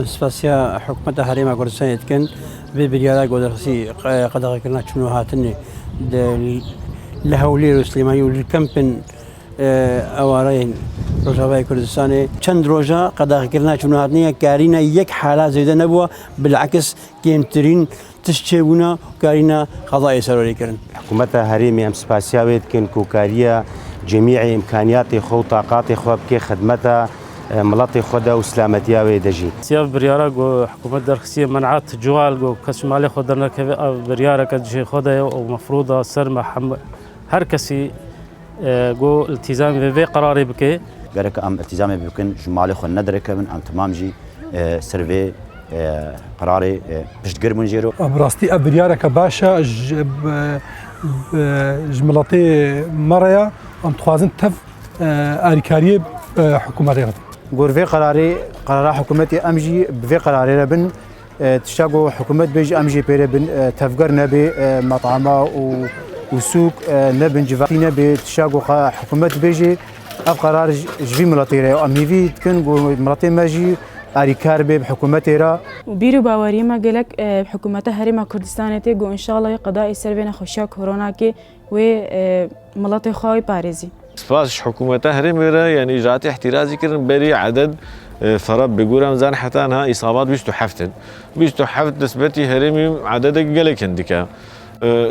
سپاسیا حکومت هەرێما کوردستان دکەن بێ بریارە گۆدەرخسی قەدەغەکردنا چون و هاتنێ لە هەولێر و سلێمانی و کەمپن ئەوارەیە ڕۆژاوای کوردستانێ چەند ڕۆژە قەدەغەکردنا چون و هاتنیە کارینە یەک حالا زێدە نەبووە بالعکس گەمترین تشت چێبوونە کارینە قەضای سەرۆریکردن. حکوومەتە هەرێمی ئەم سپاسیاوێت کن کوکاریە جميع إمكانياتي خو طاقاتي خو بكي خدمتها ملاتي خدا وسلامتيا ويدجي. سياف بريارة جو حكومة درخسية منعت جوال جو كشمالي خدنا بريارة كجي خدا ومفروضة سر هر كسي جو التزام في قراري بكي. قالك أم التزامي بكن شمالي خد ندرك من أم تمام جي سيرفي قراري بشتقر من جيرو. براستي أبريارة كباشا جملتي مريا أم توازن تف أريكارية حكومة غور قرار حكومتي أمجي بفي قراري ربن تشتاقو حكومة بيجي أمجي بيربن تفقر نبي مطعمة وسوق نبن جفاتي نبي تشتاقو حكومة بيجي أف قرار جفي ملاتيري أمي في تكن ملاتي ماجي أريكار بحكومتي را وبيرو باوري ما قالك حكومة هرم كردستان تيجو إن شاء الله قضاء السربين خشيا كورونا كي وملاتي خاوي باريزي. سپاس حكومة هرم يعني إجراءات احترازي كرن بري عدد فرب بيقولوا مزان حتى أنها إصابات بيشتو حفت نسبتي هرمي عدد قلك عندك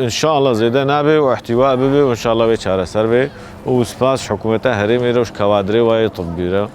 إن شاء الله زيادة نابه واحتواء به وإن شاء الله بيشارة سربه وسپاس حكومة هرم روش كوادري وطبيرة